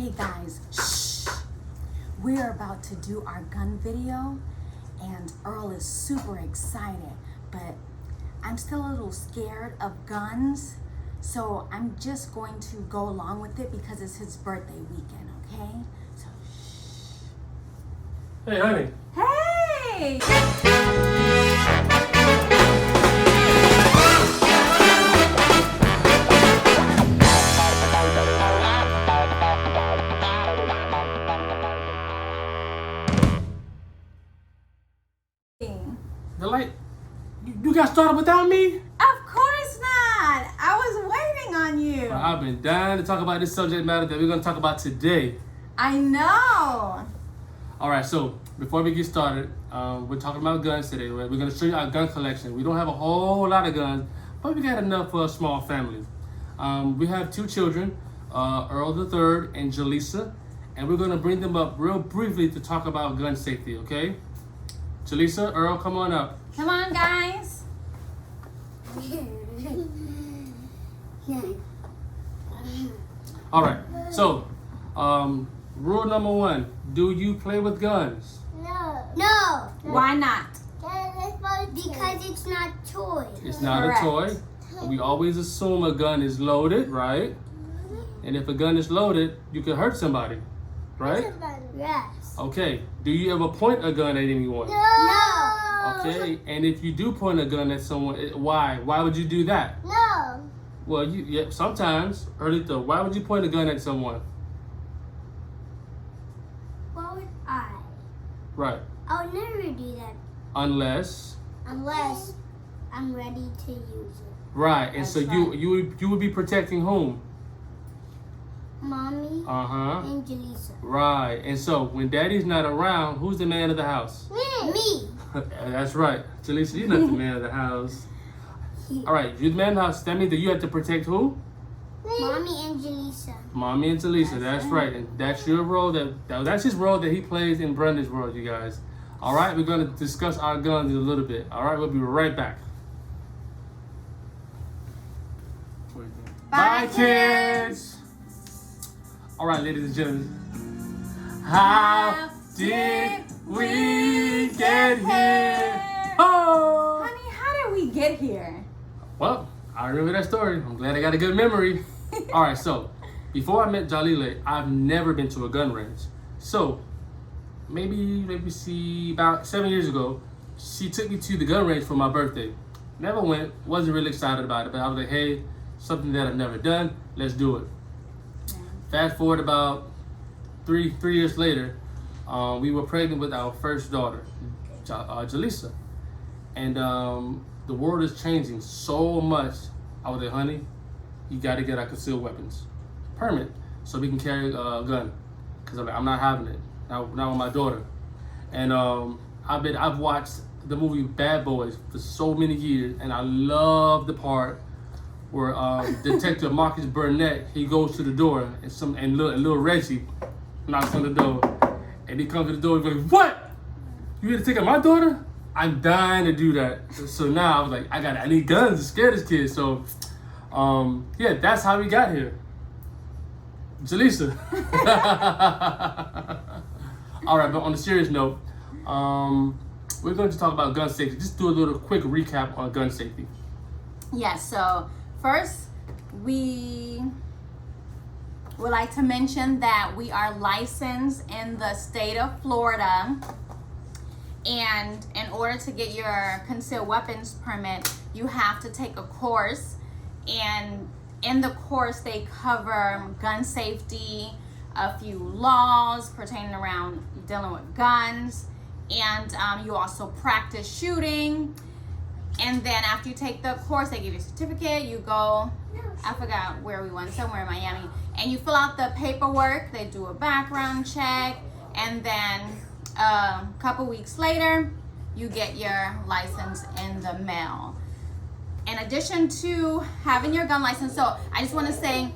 Hey guys, shh! We're about to do our gun video, and Earl is super excited, but I'm still a little scared of guns, so I'm just going to go along with it because it's his birthday weekend, okay? So shh. Hey, honey. Hey! The light. You got started without me? Of course not! I was waiting on you. Well, I've been dying to talk about this subject matter that we're going to talk about today. I know. All right, so before we get started, we're talking about guns today. Right? We're going to show you our gun collection. We don't have a whole lot of guns, but we got enough for a small family. We have two children, Earl III and Jaleesa, and we're going to bring them up real briefly to talk about gun safety, okay? Jaleesa, Earl, come on up. Come on, guys. All right, so rule number one, do you play with guns? No. Why not? Because it's not toy. It's not Correct. a toy. We always assume a gun is loaded, right? And if a gun is loaded, you can hurt somebody, right? Yes. Okay, do you ever point a gun at anyone? No. Okay, and if you do point a gun at someone, why? Why would you do that? No. Well, sometimes, Earlito, why would you point a gun at someone? What would I? Right, I'll never do that unless, I'm ready to use it. right, and That's so right. you would be protecting whom? Mommy Uh-huh, and Jaleesa. right, and so when daddy's not around, who's the man of the house? Me. That's right. Jaleesa, you're not the man of the house. All right, you're the man of the house. That means that you have to protect who? Mommy and Jaleesa. Mommy and Jaleesa. That's right. And that's your role. That's his role that he plays in Brundage world, you guys. All right, we're going to discuss our guns in a little bit. All right, we'll be right back. Bye, kids. All right, ladies and gentlemen. How did we get here? Oh! Honey, how did we get here? Well, I remember that story. I'm glad I got a good memory. All right, so before I met Jalile, I've never been to a gun range. So maybe about 7 years ago, she took me to the gun range for my birthday. Never went, wasn't really excited about it, but I was like, hey, something that I've never done, let's do it. Fast forward about three years later, we were pregnant with our first daughter, Jaleesa. And the world is changing so much. I was like, honey, you got to get our concealed weapons permit so we can carry a gun. Because I'm not having it. Not with my daughter. And I've watched the movie Bad Boys for so many years, and I love the part where Detective Marcus Burnett, he goes to the door and little Reggie knocks on the door, and he comes to the door and goes, what? You here to take out my daughter? I'm dying to do that. So now I was like, I need guns to scare this kid. So yeah, that's how we got here. Jaleesa. All right, but on a serious note, we're going to talk about gun safety. Just do a little quick recap on gun safety. Yes, so first, we would like to mention that we are licensed in the state of Florida. And in order to get your concealed weapons permit, you have to take a course. And in the course, they cover gun safety, a few laws pertaining around dealing with guns, and you also practice shooting. And then after you take the course, they give you a certificate. You go, I forgot where we went, somewhere in Miami, and you fill out the paperwork. They do a background check, and then a couple weeks later, you get your license in the mail. In addition to having your gun license, so I just want to say,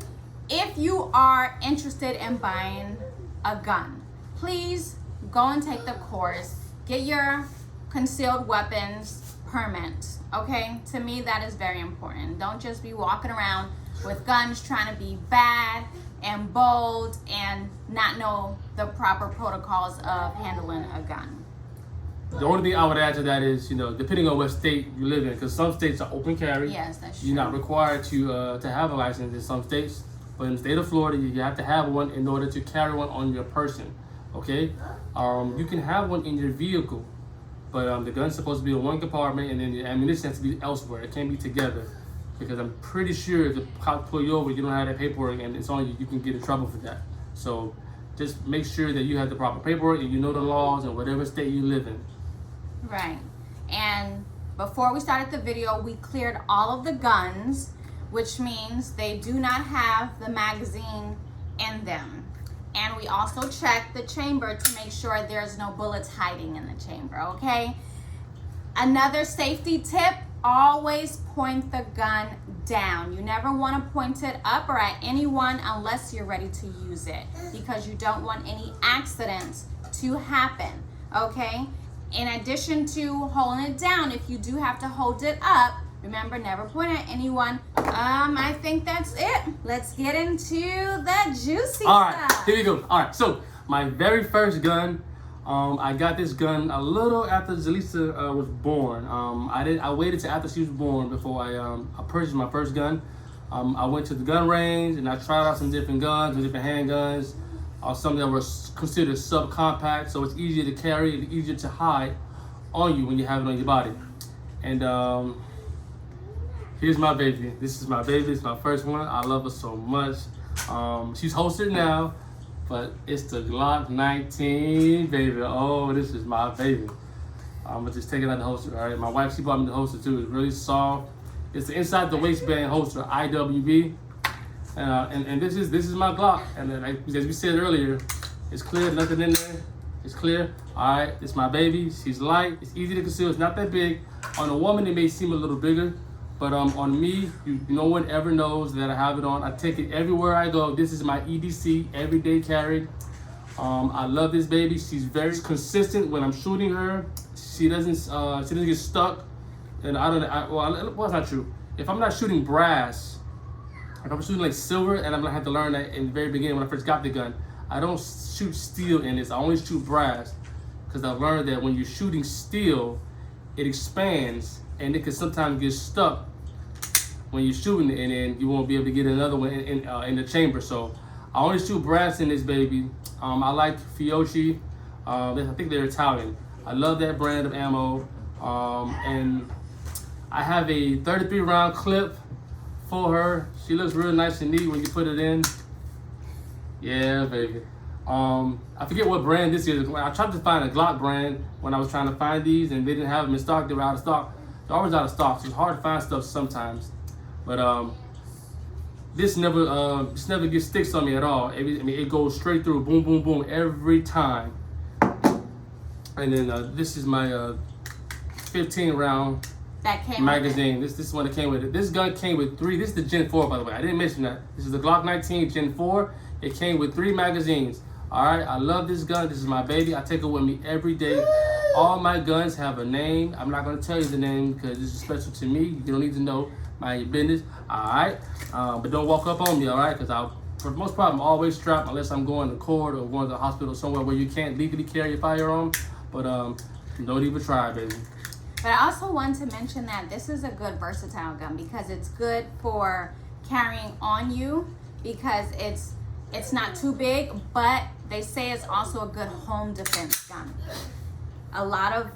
if you are interested in buying a gun, please go and take the course. Get your concealed weapons permit, okay? To me, that is very important. Don't just be walking around with guns trying to be bad and bold and not know the proper protocols of handling a gun. The only thing I would add to that is, depending on what state you live in, because some states are open carry. Yes, that's true. You're not required to have a license in some states, but in the state of Florida, you have to have one in order to carry one on your person. Okay, you can have one in your vehicle, but the gun's supposed to be in one compartment, and then the ammunition has to be elsewhere. It can't be together, because I'm pretty sure if the cops pull you over, you don't have that paperwork, and it's on you, you can get in trouble for that. So just make sure that you have the proper paperwork and you know the laws in whatever state you live in. Right. And before we started the video, we cleared all of the guns, which means they do not have the magazine in them. And we also checked the chamber to make sure there's no bullets hiding in the chamber, okay? Another safety tip, always point the gun down. You never want to point it up or at anyone unless you're ready to use it, because you don't want any accidents to happen, okay? In addition to holding it down, if you do have to hold it up, remember, never point at anyone. I think that's it. Let's get into the juicy All right, stuff. here we go. All right, so my very first gun, I got this gun a little after Zalisa was born. I waited till after she was born before I purchased my first gun. I went to the gun range and I tried out some different guns, some different handguns. Some that were considered subcompact, so it's easier to carry and easier to hide on you when you have it on your body. And here's my baby. This is my baby. It's my first one. I love her so much. She's holstered now, but it's the Glock 19, baby. Oh, this is my baby. I'm gonna just take it out the holster. All right, my wife, she bought me the holster too. It's really soft. It's the inside the waistband holster, IWB. And this is my Glock, and then as we said earlier, it's clear, nothing in there. It's clear. All right, it's my baby. She's light. It's easy to conceal. It's not that big. On a woman, it may seem a little bigger, but on me, no one ever knows that I have it on. I take it everywhere I go. This is my EDC, everyday carry. I love this baby. She's very consistent when I'm shooting her. She doesn't get stuck. And well, it's not true. If I'm not shooting brass. If I'm shooting like silver, and I'm gonna have to learn that in the very beginning when I first got the gun, I don't shoot steel in this. I only shoot brass, because I've learned that when you're shooting steel, it expands and it can sometimes get stuck when you're shooting it, and then you won't be able to get another one in the chamber. So I only shoot brass in this baby. I like Fiocchi. I think they're Italian. I love that brand of ammo, and I have a 33 round clip for her. She looks real nice and neat when you put it in. Yeah, baby. I forget what brand this is. I tried to find a Glock brand when I was trying to find these, and they didn't have them in stock. They were out of stock. They're always out of stock, so it's hard to find stuff sometimes. But this never gets sticks on me at all. It goes straight through, boom, boom, boom, every time. And then this is my 15 round magazine. This is one that came with it. This gun came with 3. This is the Gen 4, by the way. I didn't mention that. This is the Glock 19 Gen 4. It came with 3 magazines. All right, I love this gun. This is my baby. I take it with me every day. All my guns have a name. I'm not gonna tell you the name because this is special to me. You don't need to know. Mind your business. All right, but don't walk up on me. All right, because for the most part, I'm always strapped unless I'm going to court or going to the hospital somewhere where you can't legally carry a firearm. But don't even try, baby. But I also want to mention that this is a good versatile gun because it's good for carrying on you because it's not too big, but they say it's also a good home defense gun. A lot of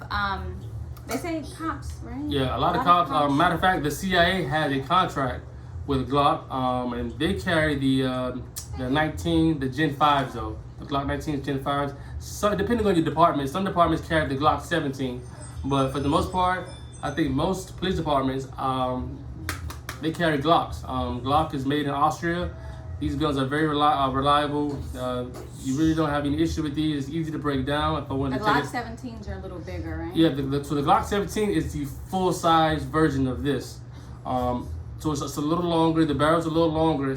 they say cops, right? Yeah, a lot of cops. Matter of fact, the CIA had a contract with Glock, and they carry the 19, the Gen 5s though. The Glock 19 Gen 5s. So depending on your department, some departments carry the Glock 17. But for the most part, I think most police departments, they carry Glocks. Glock is made in Austria. These guns are very reliable. You really don't have any issue with these. It's easy to break down. If I wanted the to Glock take it, 17s are a little bigger, right? Yeah, so the Glock 17 is the full-size version of this. So it's a little longer. The barrel's a little longer.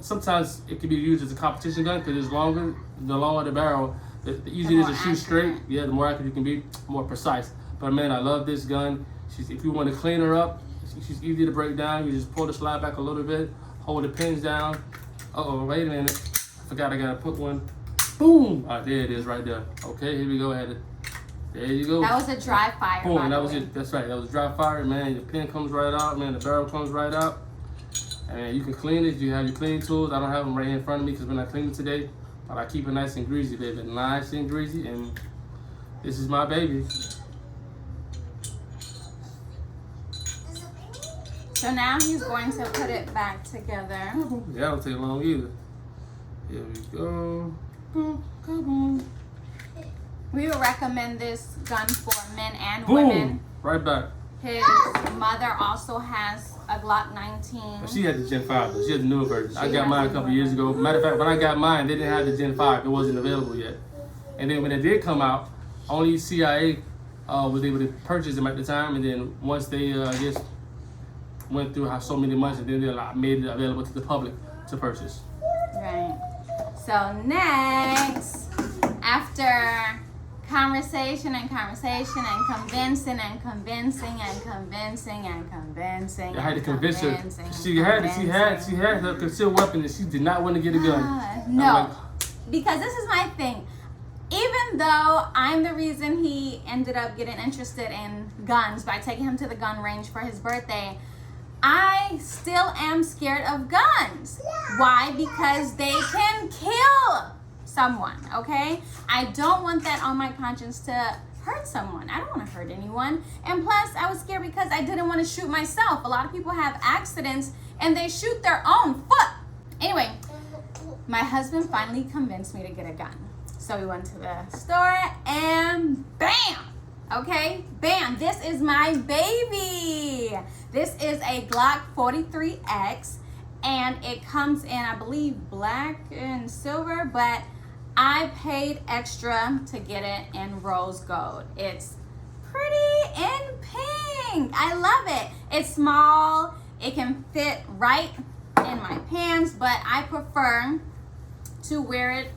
Sometimes it can be used as a competition gun because it's longer. The longer the barrel, the easier it is to shoot straight. Yeah, the more accurate you can be, more precise. But man, I love this gun. If you want to clean her up, she's easy to break down. You just pull the slide back a little bit, hold the pins down. Uh-oh, wait a minute. Forgot I gotta put one. Boom! All right, there it is right there. Okay, here we go. There you go. That was a dry fire. Boom, by and the that was way. it. That's right. That was dry fire, man. Your pin comes right out, man. The barrel comes right out. And you can clean it. You have your cleaning tools. I don't have them right here in front of me because we're not cleaning today. But I keep it nice and greasy, baby. Nice and greasy. And this is my baby. So now he's going to put it back together. Yeah, don't take long either. Here we go. Boom, kaboom. We would recommend this gun for men and Boom! women. Right back. His mother also has a Glock 19. But she had the Gen 5, though. She had the newer version. I got mine a couple years ago. Matter of fact, when I got mine, they didn't have the Gen 5. It wasn't available yet. And then when it did come out, only CIA was able to purchase them at the time. And then once they, I guess, went through so many months, and then they made it available to the public to purchase. Right. So next, after conversation and conversation and convincing and convincing and convincing and convincing. I had to convince her. convincing She had her concealed weapon, and she did not want to get a gun. No, because this is my thing. Even though I'm the reason he ended up getting interested in guns by taking him to the gun range for his birthday, I still am scared of guns. Why? Because they can kill someone, okay? I don't want that on my conscience to hurt someone. I don't want to hurt anyone. And plus, I was scared because I didn't want to shoot myself. A lot of people have accidents and they shoot their own foot. Anyway, my husband finally convinced me to get a gun. So we went to the store and bam! Okay, bam, this is my baby. This is a Glock 43X and it comes in, I believe, black and silver, but I paid extra to get it in rose gold. It's pretty in pink. I love it. It's small. It can fit right in my pants, but I prefer to wear it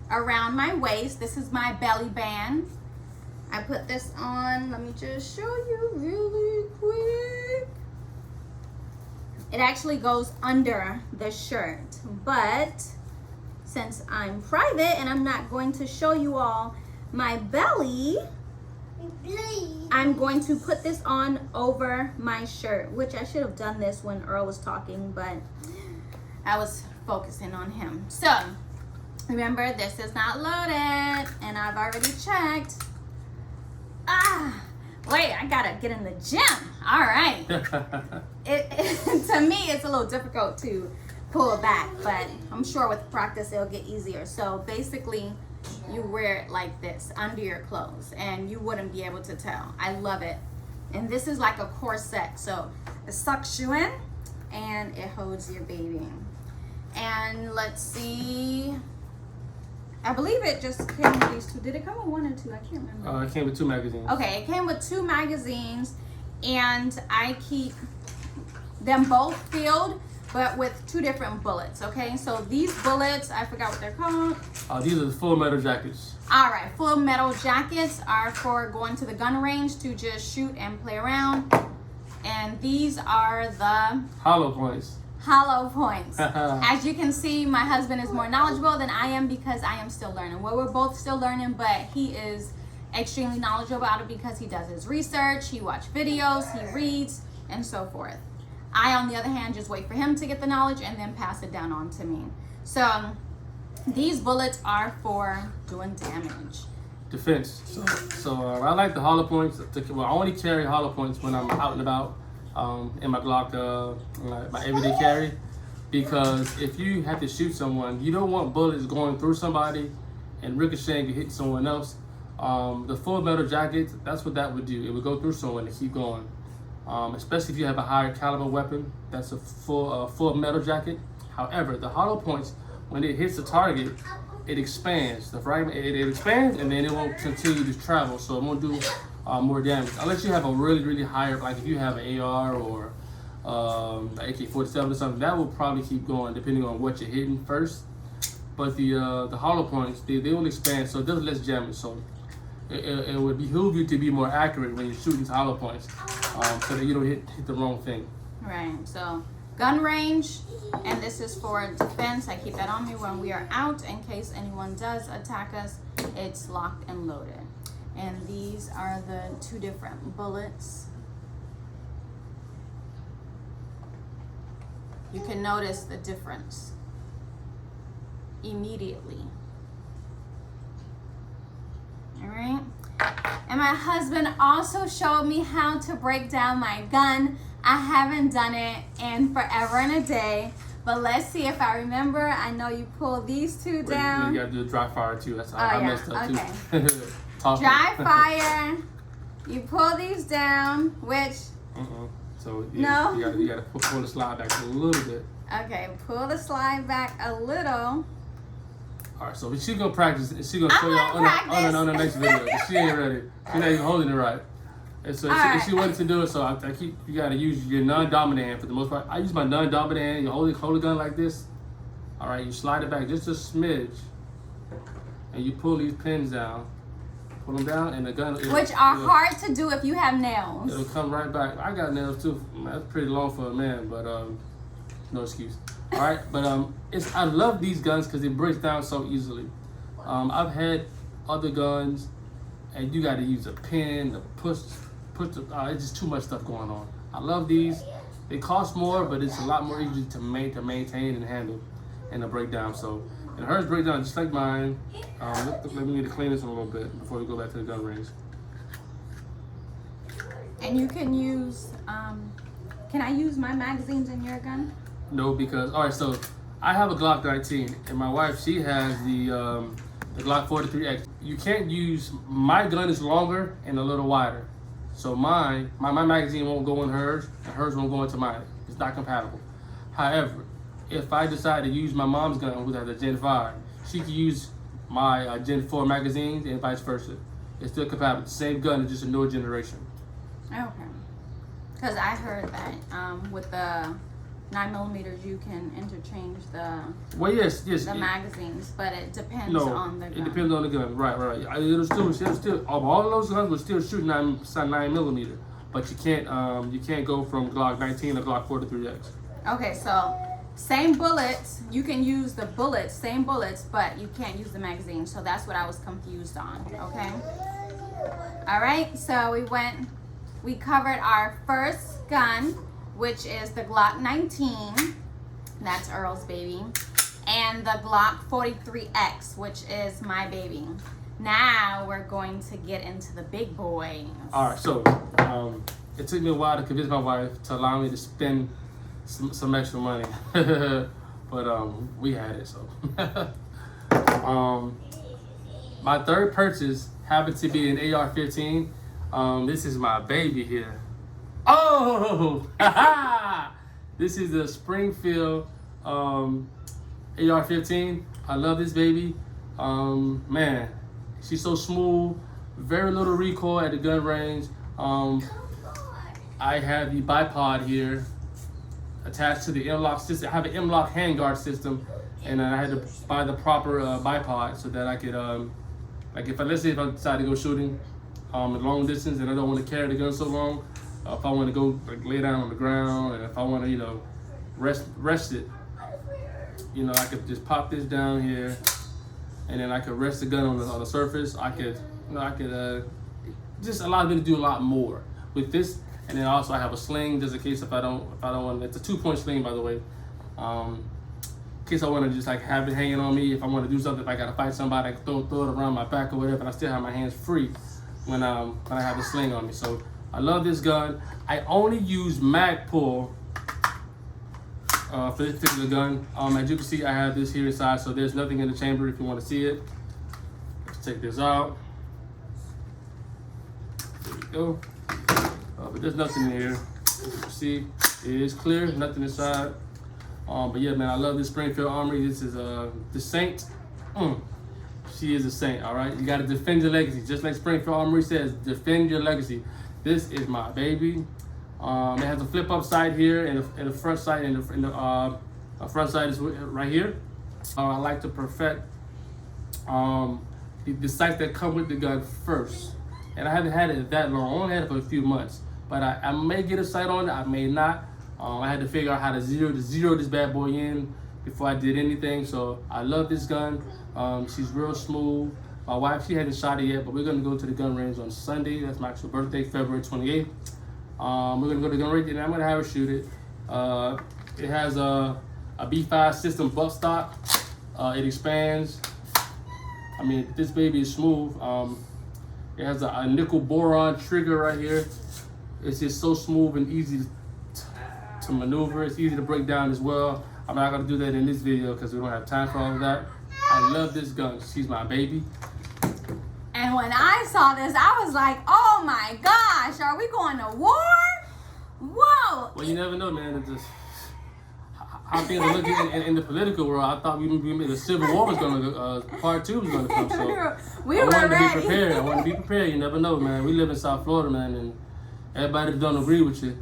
around my waist. This is my belly band. I put this on. Let me just show you really quick. It actually goes under the shirt, but since I'm private and I'm not going to show you all my belly, I'm going to put this on over my shirt, which I should have done this when Earl was talking, but I was focusing on him. So remember, this is not loaded and I've already checked. Wait, I gotta get in the gym. All right. To me, it's a little difficult to pull it back, but I'm sure with practice it'll get easier. So basically, you wear it like this under your clothes and you wouldn't be able to tell. I love it. And this is like a corset, so it sucks you in and it holds your baby. And let's see, I believe it just came with these two. Did it come with one or two? I can't remember. It came with 2 magazines. Okay, it came with 2 magazines and I keep them both filled, but with 2 different bullets, okay? So these bullets, I forgot what they're called. These are the full metal jackets. All right, full metal jackets are for going to the gun range to just shoot and play around. And these are the Hollow points. hollow points. As you can see, my husband is more knowledgeable than I am because I am still learning. Well, we're both still learning, but he is extremely knowledgeable about it because he does his research, he watches videos, he reads, and so forth. I, on the other hand, just wait for him to get the knowledge and then pass it down on to me. So these bullets are for doing damage. Defense. So I like the hollow points. I only carry hollow points when I'm out and about in my Glock, my everyday carry, because if you have to shoot someone, you don't want bullets going through somebody and ricocheting and hitting someone else. The full metal jacket, that's what that would do. It would go through someone and keep going. Especially if you have a higher caliber weapon, that's a full metal jacket. However, the hollow points, when it hits the target, it expands. The fragment, it expands, and then it won't continue to travel, so it won't do more damage. Unless you have a really higher, like if you have an AR or an AK-47 or something, that will probably keep going depending on what you're hitting first. But the hollow points, they will expand, so it does less damage. So it would behoove you to be more accurate when you're shooting these hollow points, so that you don't hit the wrong thing. Right, so gun range, and this is for defense. I keep that on me when we are out in case anyone does attack us. It's locked and loaded. And these are the 2 different bullets. You can notice the difference immediately. All right. And my husband also showed me how to break down my gun. I haven't done it in forever and a day, but let's see if I remember. I know you pull these 2 down. You gotta do a dry fire too. That's how I messed up okay. too. Dry fire. You pull these down, which. So no. You gotta pull the slide back a little bit. Okay, pull the slide back a little. All right, so she's gonna practice. She's gonna show y'all on the next video. She ain't ready. She's not even holding it right. And so if she wanted to do it, so I keep, you gotta use your non-dominant hand for the most part. I use my non-dominant hand. You hold the gun like this. All right, you slide it back just a smidge, and you pull these pins down. Pull them down, and the gun. Which are hard to do if you have nails. It'll come right back. I got nails too. That's pretty long for a man, but no excuse. All right, but I love these guns because it breaks down so easily. I've had other guns, and you got to use a pin to push it's just too much stuff going on. I love these. They cost more, but it's a lot more easy to maintain and handle, and to break down. So, and hers break down just like mine. Let me need to clean this a little bit before we go back to the gun range. And you can use. Can I use my magazines in your gun? No, because all right. So I have a Glock 19, and my wife, she has the Glock 43X. You can't use, my gun is longer and a little wider. So my magazine won't go in hers, and hers won't go into mine. It's not compatible. However, if I decide to use my mom's gun, which has a Gen 5, she can use my Gen 4 magazines and vice versa. It's still compatible. The same gun, it's just a newer generation. Okay. Because I heard that with the 9mm you can interchange the magazines, but it depends on the gun. It depends on the gun, right. It'll still all of those guns will still shoot 9mm, but you can't go from Glock 19 to Glock 43X. Okay, so same bullets, you can use the bullets, same bullets, but you can't use the magazine. So that's what I was confused on. Okay. All right, so we covered our first gun, which is the Glock 19, that's Earl's baby, and the Glock 43X, which is my baby. Now we're going to get into the big boys. All right, so it took me a while to convince my wife to allow me to spend some extra money, but we had it. So my third purchase happened to be an AR-15. This is my baby here. Oh, this is the Springfield AR-15. I love this baby. Man, she's so smooth. Very little recoil at the gun range. I have the bipod here attached to the M-LOK system. I have an M-LOK handguard system, and I had to buy the proper bipod so that I could, like let's say if I decide to go shooting a long distance and I don't want to carry the gun so long, if I want to go lay down on the ground, and if I want to, rest it, I could just pop this down here, and then I could rest the gun on the surface. I could just allow me to do a lot more with this. And then also I have a sling just in case if I don't want. It's a 2-point sling, by the way. In case I want to just have it hanging on me. If I want to do something, if I gotta fight somebody, I can throw it around my back or whatever, and I still have my hands free when I have the sling on me. So I love this gun. I only use mag pull for this particular gun. As you can see, I have this here inside, so there's nothing in the chamber if you want to see it. Let's take this out. There we go. But there's nothing in here. As you can see, it is clear, nothing inside. But yeah, man, I love this Springfield Armory. This is the Saint. She is a saint, all right? You got to defend your legacy. Just like Springfield Armory says, defend your legacy. This is my baby. It has a flip-up side here, and the front side, and the front side is right here. I like to perfect the sights that come with the gun first. And I haven't had it that long. I only had it for a few months. But I may get a sight on it. I may not. I had to figure out how to zero this bad boy in before I did anything. So I love this gun. She's real smooth. My wife, she hasn't shot it yet, but we're gonna go to the gun range on Sunday. That's my actual birthday, February 28th. We're gonna go to the gun range and I'm gonna have her shoot it. It has a B5 system buttstock. It expands. I mean, this baby is smooth. It has a nickel boron trigger right here. It's just so smooth and easy to maneuver. It's easy to break down as well. I'm not gonna do that in this video because we don't have time for all of that. I love this gun. She's my baby. And when I saw this, I was like, oh my gosh, are we going to war? Whoa. Well, you never know, man. It's just how things are looking in the political world. I thought the Civil War was gonna, part 2 was gonna come. So we I were wanted ready. to be prepared. I want to be prepared. You never know, man. We live in South Florida, man, and everybody don't agree with you.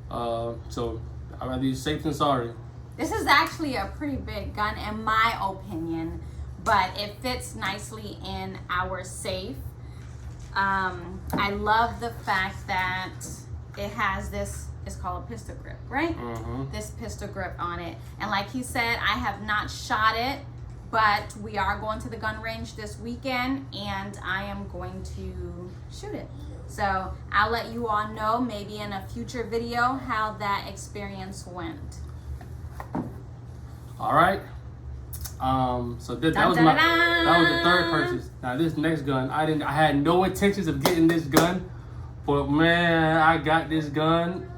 So I'd rather be safe than sorry. This is actually a pretty big gun in my opinion, but it fits nicely in our safe. I love the fact that it has this, it's called a pistol grip, right? Mm-hmm. This pistol grip on it. And like he said, I have not shot it, but we are going to the gun range this weekend and I am going to shoot it. So I'll let you all know maybe in a future video how that experience went. All right. So that was the third purchase. Now this next gun, I had no intentions of getting this gun, but man, I got this gun.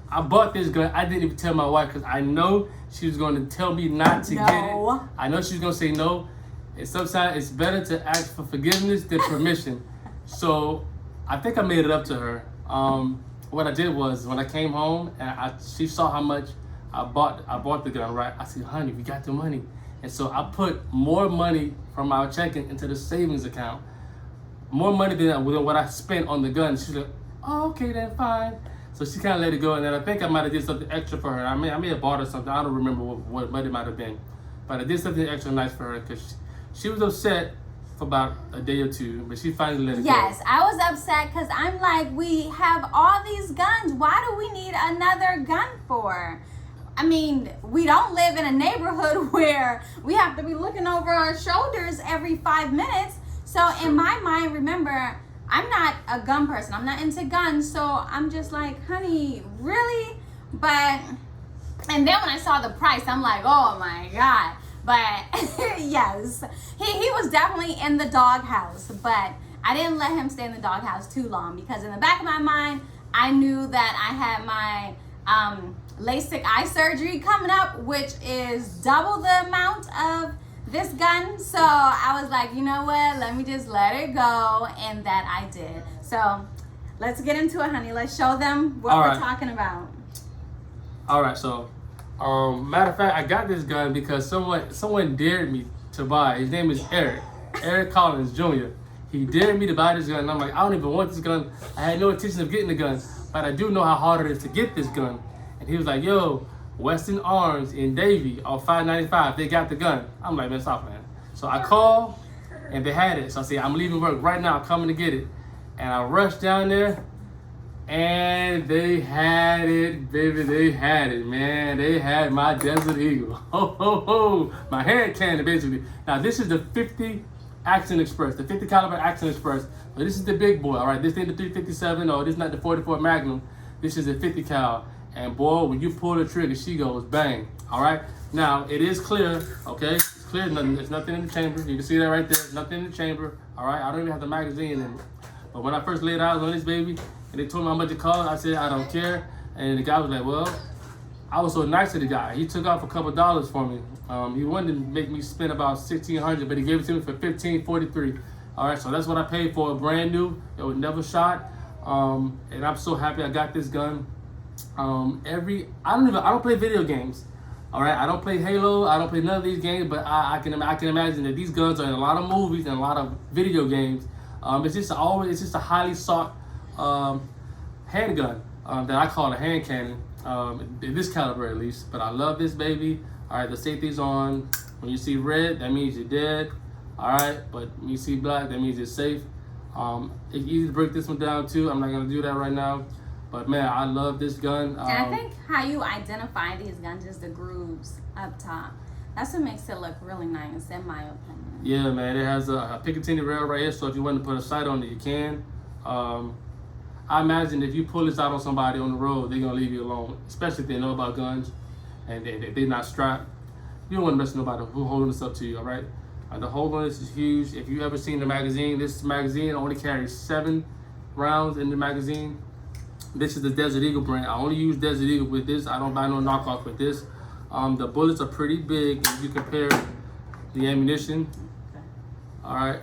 I bought this gun. I didn't even tell my wife because I know she was going to tell me not to get it. I know she was going to say no. And sometimes it's better to ask for forgiveness than permission. So I think I made it up to her. What I did was when I came home and she saw how much I bought the gun, right? I said, honey, we got the money. And so I put more money from our checking into the savings account. More money than what I spent on the gun. She's like, oh, okay, then fine. So she kind of let it go. And then I think I might have did something extra for her. I may have bought her something. I don't remember what it might have been. But I did something extra nice for her because she was upset for about a day or two, but she finally let it go. Yes, I was upset because I'm like, we have all these guns. Why do we need another gun for? I mean, we don't live in a neighborhood where we have to be looking over our shoulders every 5 minutes. So in my mind, remember, I'm not a gun person. I'm not into guns. So I'm just like, honey, really? But, and then when I saw the price, I'm like, oh my God. But yes, he was definitely in the doghouse, but I didn't let him stay in the doghouse too long because in the back of my mind, I knew that I had my LASIK eye surgery coming up, which is double the amount of this gun. So I was like, you know what, let me just let it go, and that I did. So let's get into it, honey. Let's show them what we're talking about. All right, so matter of fact, I got this gun because someone dared me to buy. His name is Eric Collins Jr. He dared me to buy this gun, and I'm like, I don't even want this gun. I had no intention of getting the gun, but I do know how hard it is to get this gun. And he was like, yo, Western Arms in Davie on 595, they got the gun. I'm like, man, stop, man. So I called, and they had it. So I said, I'm leaving work right now, coming to get it. And I rushed down there, and they had it, baby. They had it, man. They had my Desert Eagle. Ho, ho, ho. My hand cannon, basically. Now, this is the 50 Action Express, the 50 caliber Action Express. So this is the big boy, all right? This ain't the 357, or this is not the 44 Magnum. This is a 50 cal. And boy, when you pull the trigger, she goes bang, all right? Now, it is clear, okay? It's clear, there's nothing in the chamber. You can see that right there, nothing in the chamber, all right? I don't even have the magazine in it. But when I first laid eyes on this baby, and they told me how much it cost, I said, I don't care. And the guy was like, well, I was so nice to the guy. He took off a couple dollars for me. He wanted to make me spend about $1,600, but he gave it to me for $1,543. All right, so that's what I paid for, brand new. It was never shot. And I'm so happy I got this gun. I don't play video games. All right, I don't play Halo. I don't play none of these games. But I can imagine that these guns are in a lot of movies and a lot of video games. It's just a highly sought handgun that I call a hand cannon. In this caliber at least. But I love this baby. All right, the safety's on. When you see red, that means you're dead. All right, but when you see black, that means you're safe. It's easy to break this one down too. I'm not gonna do that right now. But man, I love this gun. And I think how you identify these guns is the grooves up top. That's what makes it look really nice, in my opinion. Yeah, man, it has a Picatinny rail right here, so if you want to put a sight on it, you can. I imagine if you pull this out on somebody on the road, they're gonna leave you alone, especially if they know about guns and they're not strapped. You don't want to mess with nobody who's holding this up to you, all right? The hole on this is huge. If you ever seen the magazine, this magazine only carries 7 rounds in the magazine. This is the Desert Eagle brand. I only use Desert Eagle with this. I don't buy no knockoff with this. The bullets are pretty big if you compare the ammunition. All right,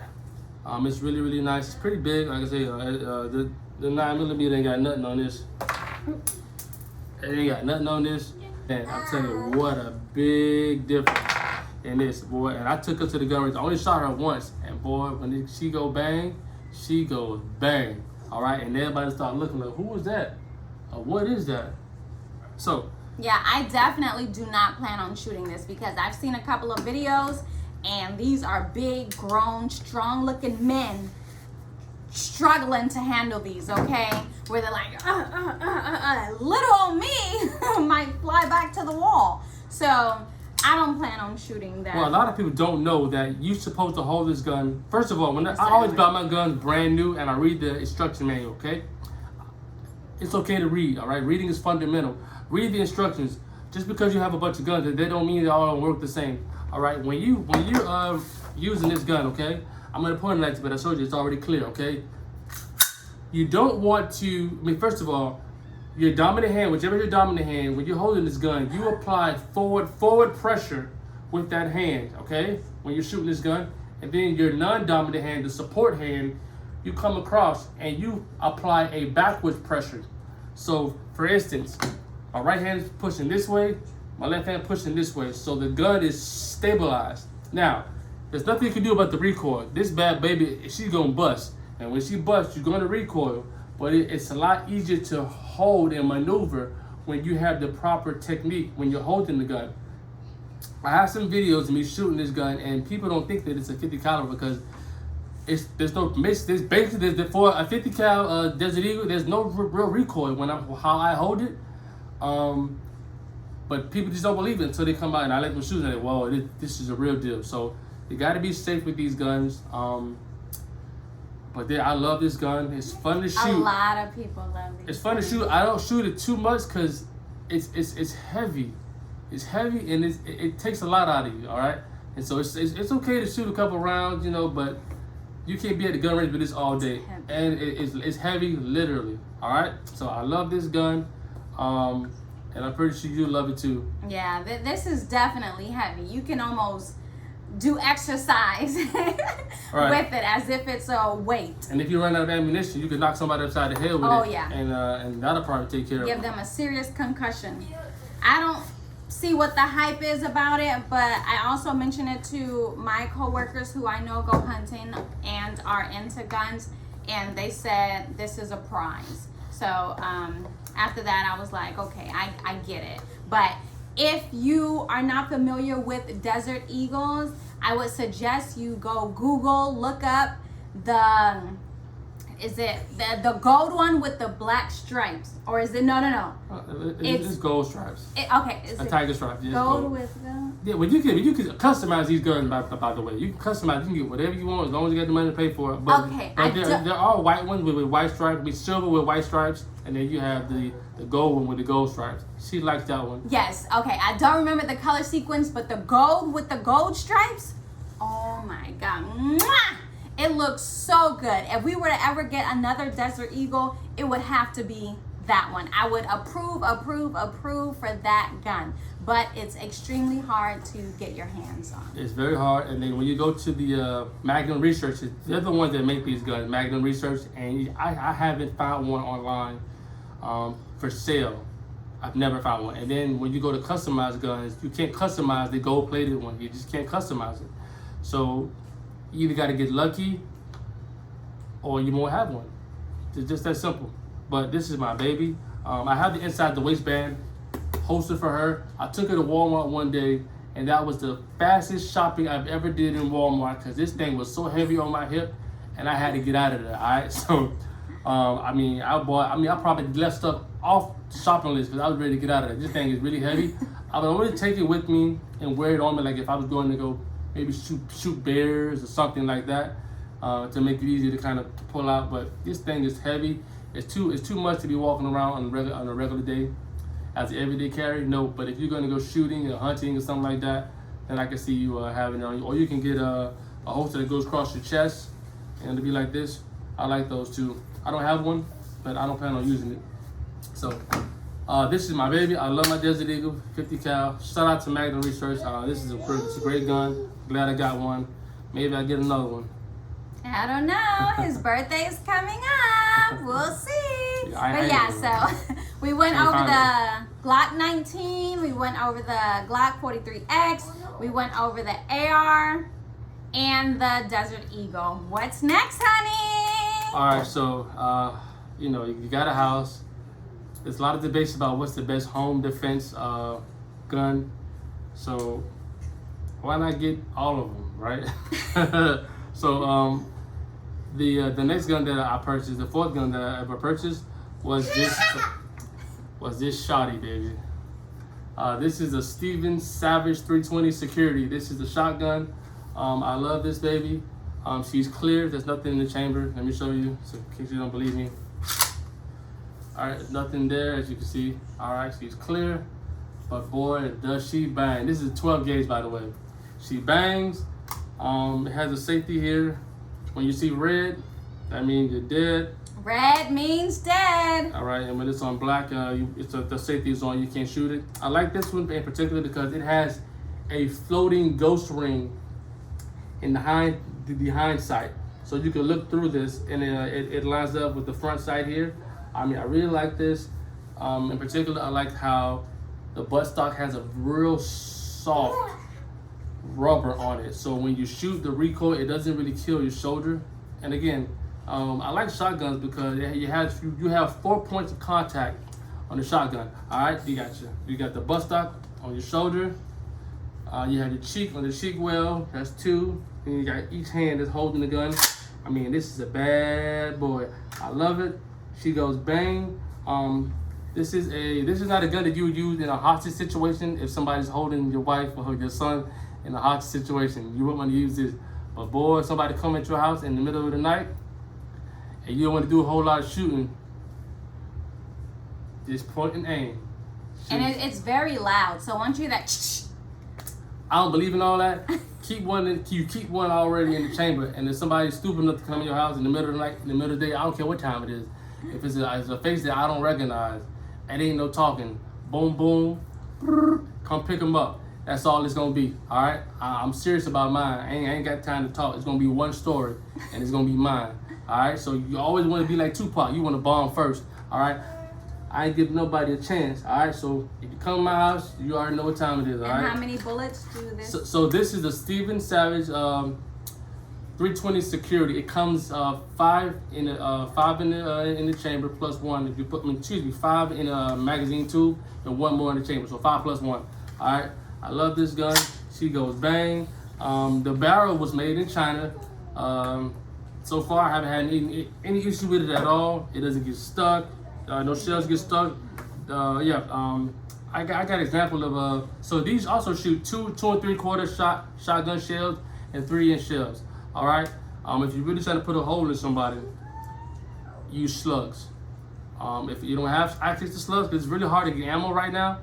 it's really, really nice. It's pretty big. Like I say, the 9mm ain't got nothing on this. It ain't got nothing on this. And I'm telling you, what a big difference in this, boy. And I took her to the gun range. I only shot her once, and boy, when she go bang, she goes bang. All right, and everybody start looking like, who was that? What is that? So. Yeah, I definitely do not plan on shooting this because I've seen a couple of videos, and these are big, grown, strong-looking men struggling to handle these, okay? Where they're like, little old me might fly back to the wall. So I don't plan on shooting that. Well, a lot of people don't know that you're supposed to hold this gun. First of all, when I always buy my guns brand new and I read the instruction manual, okay? It's okay to read, all right? Reading is fundamental. Read the instructions. Just because you have a bunch of guns, they don't mean they all work the same, all right? When you're using this gun, okay? I'm gonna point it at you, but I showed you it's already clear, okay? You don't want to, first of all, your dominant hand, whichever your dominant hand, when you're holding this gun, you apply forward pressure with that hand, okay? When you're shooting this gun, and then your non-dominant hand, the support hand, you come across and you apply a backwards pressure. So, for instance, my right hand is pushing this way, my left hand pushing this way, so the gun is stabilized. Now, there's nothing you can do about the recoil. This bad baby, she's gonna bust. And when she busts, you're gonna recoil. But it's a lot easier to hold and maneuver when you have the proper technique when you're holding the gun. I have some videos of me shooting this gun, and people don't think that it's a 50 caliber because there's no miss. There's basically for a 50 cal Desert Eagle, there's no real recoil when how I hold it. But people just don't believe it until they come out and I let them shoot and they, whoa, this is a real deal. So you got to be safe with these guns. But I love this gun. It's fun to shoot. A lot of people love these. It's fun to shoot. I don't shoot it too much because it's heavy. It's heavy and it takes a lot out of you. All right. And so it's okay to shoot a couple rounds, you know, but you can't be at the gun range with this all day. And it's heavy, literally. All right. So I love this gun. And I'm pretty sure you love it too. Yeah, this is definitely heavy. You can almost do exercise with it as if it's a weight. And if you run out of ammunition, you can knock somebody upside the head with it. Oh, yeah. And that'll probably take care of it. Give them a serious concussion. I don't see what the hype is about it, but I also mentioned it to my coworkers who I know go hunting and are into guns, and they said this is a prize. So after that, I was like, okay, I get it. But if you are not familiar with Desert Eagles, I would suggest you go Google, look up the gold one with the black stripes, or is it no? It's gold stripes. Okay, is a tiger stripe. Yeah, gold with the. Yeah, well, you can customize these guns. By the way, you can customize. You can get whatever you want as long as you got the money to pay for it. But, okay, but there are white ones with white stripes, with silver with white stripes, and then you have the gold one with the gold stripes. She likes that one. Yes. Okay, I don't remember the color sequence, but the gold with the gold stripes. Oh my God. Mwah! It looks so good. If we were to ever get another Desert Eagle, it would have to be that one. I would approve for that gun. But it's extremely hard to get your hands on. It's very hard. And then when you go to the Magnum Research, they're the ones that make these guns, Magnum Research. And I haven't found one online for sale. I've never found one. And then when you go to customized guns, you can't customize the gold-plated one. You just can't customize it. So you either got to get lucky or you won't have one. It's just that simple. But this is my baby. I have the inside the waistband holster for her. I took her to Walmart one day, and that was the fastest shopping I've ever did in Walmart because this thing was so heavy on my hip, and I had to get out of there, all right? So I probably left stuff off the shopping list because I was ready to get out of it. This thing is really heavy. I would only take it with me and wear it on me, like if I was going to go maybe shoot bears or something like that, to make it easier to kind of pull out. But this thing is heavy. It's too much to be walking around on a regular day as an everyday carry. No, but if you're going to go shooting or hunting or something like that, then I can see you having it on you. Or you can get a holster that goes across your chest and it'll be like this. I like those too. I don't have one, but I don't plan on using it. So this is my baby. I love my Desert Eagle 50 cal. Shout out to Magnum Research. This is a great gun. Glad I got one. Maybe I'll get another one. I don't know. His birthday's coming up. We'll see. So we went over the Glock 19. We went over the Glock 43X. We went over the AR and the Desert Eagle. What's next, honey? All right, so you got a house. There's a lot of debates about what's the best home defense gun. So why not get all of them, right? So the next gun that I purchased, the fourth gun that I ever purchased, was this shoddy, baby. This is a Steven Savage 320 Security. This is the shotgun. I love this baby. She's clear. There's nothing in the chamber. Let me show you, so in case you don't believe me. All right, there's nothing there, as you can see. All right, she's clear, but boy, does she bang. This is a 12 gauge, by the way. She bangs. It has a safety here. When you see red, that means you're dead. Red means dead. All right, and when it's on black, the safety is on. You can't shoot it. I like this one in particular because it has a floating ghost ring in the behind sight, so you can look through this, and it lines up with the front sight here. I really like this. In particular, I like how the buttstock has a real soft rubber on it, so when you shoot the recoil, it doesn't really kill your shoulder. And again, I like shotguns because you have 4 points of contact on the shotgun. All right, you got the buttstock on your shoulder. You have your cheek on the cheek well. That's 2. And you got each hand that's holding the gun. This is a bad boy. I love it. She goes bang. This is not a gun that you would use in a hostage situation. If somebody's holding your wife or your son in a hostage situation, you wouldn't want to use this. But boy, somebody come at your house in the middle of the night and you don't want to do a whole lot of shooting, just point and aim. Shoot. And it's very loud. So once you that, I don't believe in all that. You keep one already in the chamber, and if somebody's stupid enough to come in your house in the middle of the night, in the middle of the day, I don't care what time it is. If it's a face that I don't recognize, it ain't no talking. Boom, boom, brrr, come pick them up. That's all it's gonna be. All right, I'm serious about mine. I ain't got time to talk. It's gonna be one story, and it's gonna be mine. All right, so you always want to be like Tupac. You want to bomb first. All right, I ain't giving nobody a chance. All right, so if you come to my house, you already know what time it is. All right. And how many bullets do this? So this is the Steven Savage 320 Security. It comes 5 in the chamber plus 1. If you put 5 in a magazine tube and 1 more in the chamber. So 5 plus 1. All right. I love this gun. She goes bang. The barrel was made in China. So far, I haven't had any issue with it at all. It doesn't get stuck. No shells get stuck. I got an example of so these also shoot 2 and 3/4 shotgun shells and 3-inch shells. All right. If you're really trying to put a hole in somebody, use slugs. If you don't have access to slugs, because it's really hard to get ammo right now,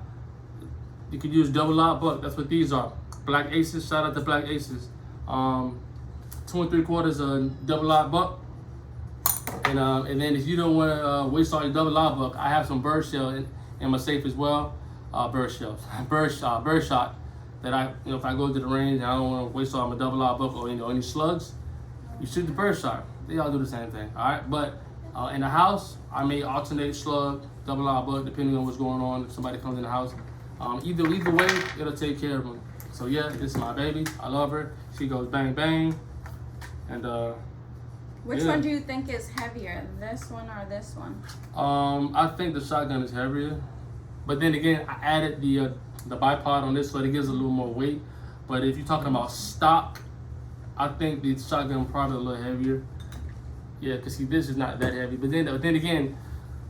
you could use double lock buck. That's what these are. Black Aces. Shout out to Black Aces. 2 3/4 double lock buck. And then if you don't want to waste all your double lock buck, I have some bird shell in my safe as well. Bird shot that if I go to the range and I don't want to waste all my double lock buck or any slugs, you shoot the bird shot. They all do the same thing. All right, but in the house, I may alternate slug, double lock buck, depending on what's going on. If somebody comes in the house, either way, it'll take care of them. So yeah, this is my baby. I love her. She goes bang bang, and Which one do you think is heavier, this one or this one? I think the shotgun is heavier, but then again, I added the bipod on this, so it gives a little more weight. But if you're talking about stock, I think the shotgun probably a little heavier. Yeah, because see, this is not that heavy. But then again,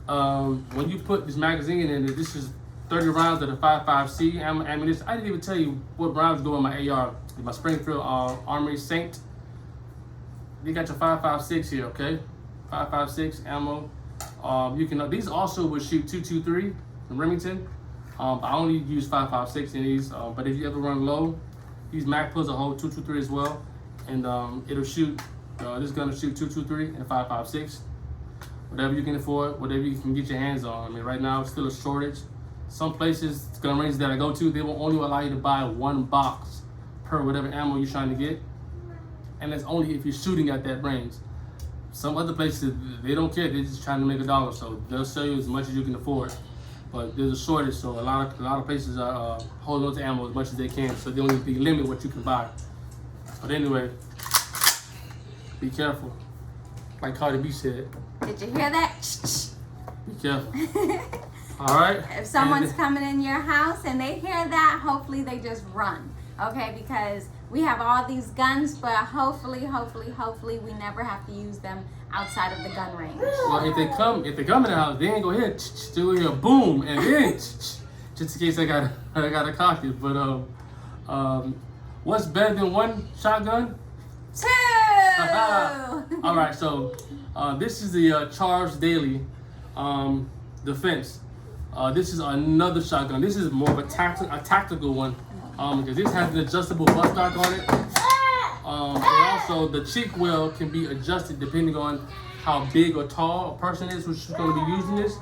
when you put this magazine in it, this is 30 rounds of the 5.56 ammunition. I didn't even tell you what rounds go in my AR. My Springfield Armory Saint. You got your 5.56 here, okay? 5.56 ammo. You can. These also would shoot 223 from Remington. I only use 5.56 in these. But if you ever run low, these mag pulls a whole 223 as well, and it'll shoot. This gun will shoot 223 and 5.56. Whatever you can afford, whatever you can get your hands on. I mean, right now it's still a shortage. Some places, gun ranges that I go to, they will only allow you to buy one box per whatever ammo you're trying to get, and that's only if you're shooting at that range. Some other places, they don't care. They're just trying to make a dollar, so they'll sell you as much as you can afford. But there's a shortage, so a lot of places are holding on to ammo as much as they can, so they only limit what you can buy. But anyway, be careful. Like Cardi B said. Did you hear that? Be careful. All right. If someone's coming in your house and they hear that, hopefully they just run. Okay, because we have all these guns, but hopefully we never have to use them outside of the gun range. Well, if they come in the house, they ain't gonna hear. They will hear boom, and then just in case I gotta cock it. But what's better than one shotgun? 2. All right, so this is the Charge Daily Defense. This is another shotgun. This is more of a tactical one because this has an adjustable buttstock on it. And also the cheek well can be adjusted depending on how big or tall a person is who's going to be using this.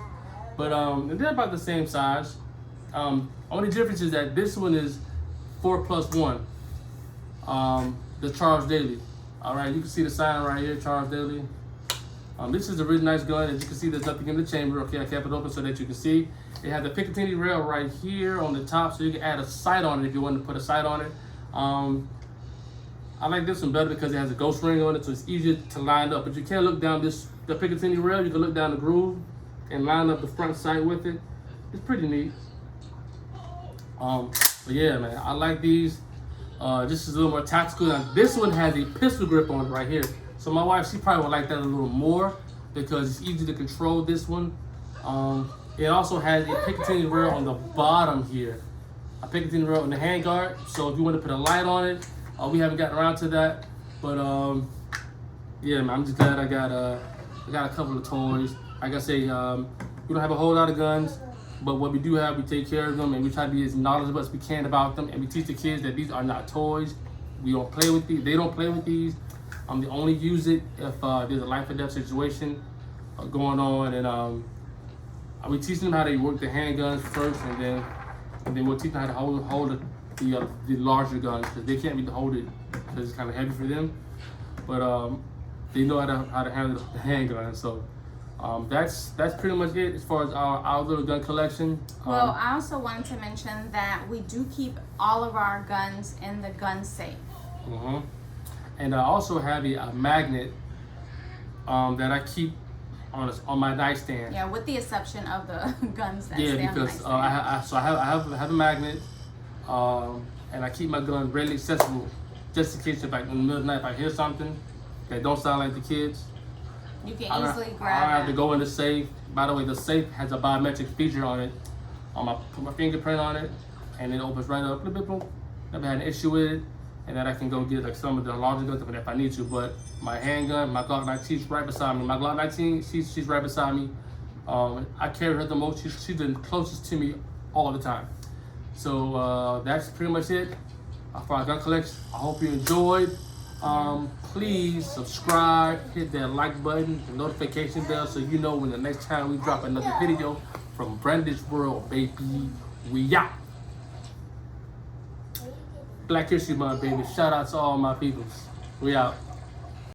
But they're about the same size. Only difference is that this one is 4+1. The Charge Daily. All right, you can see the sign right here, Charge Daily. This is a really nice gun. As you can see, there's nothing in the chamber. Okay, I kept it open so that you can see. It has the Picatinny rail right here on the top, so you can add a sight on it if you want to put a sight on it. I like this one better because it has a ghost ring on it, so it's easier to line up. But you can't look down the Picatinny rail. You can look down the groove and line up the front sight with it. It's pretty neat. But yeah, man, I like these. This is a little more tactical. Now, this one has a pistol grip on it right here. So my wife, she probably would like that a little more because it's easy to control this one. It also has a Picatinny rail on the bottom here. A Picatinny rail on the handguard. So if you want to put a light on it, we haven't gotten around to that. But yeah, man, I'm just glad I got a couple of toys. Like I say, we don't have a whole lot of guns, but what we do have, we take care of them and we try to be as knowledgeable as we can about them. And we teach the kids that these are not toys. We don't play with these. They don't play with these. They only use it if there's a life or death situation going on, and we teach them how to work the handguns first, and then we'll teach them how to hold the larger guns because they can't be hold it because it's kind of heavy for them, but they know how to handle the handgun. So that's pretty much it as far as our little gun collection. Well, I also wanted to mention that we do keep all of our guns in the gun safe. And I also have a magnet that I keep on my nightstand. Yeah, with the exception of the guns that stay on the because nightstand. I have a magnet, and I keep my gun readily accessible, just in case if in the middle of the night if I hear something that don't sound like the kids. You can easily grab I don't have it. to go in the safe. By the way, the safe has a biometric feature on it. I put my fingerprint on it, and it opens right up. Never had an issue with it. And then I can go get like some of the larger guns if I need to. But my handgun, my Glock 19, she's right beside me. My Glock 19, she's right beside me. I carry her the most. She's the closest to me all the time. So that's pretty much it for our gun collection. I hope you enjoyed. Please subscribe, hit that like button, the notification bell, so you know when the next time we drop another video from Brundage World, baby. We out. Black History Month, baby. Shout out to all my peoples. We out.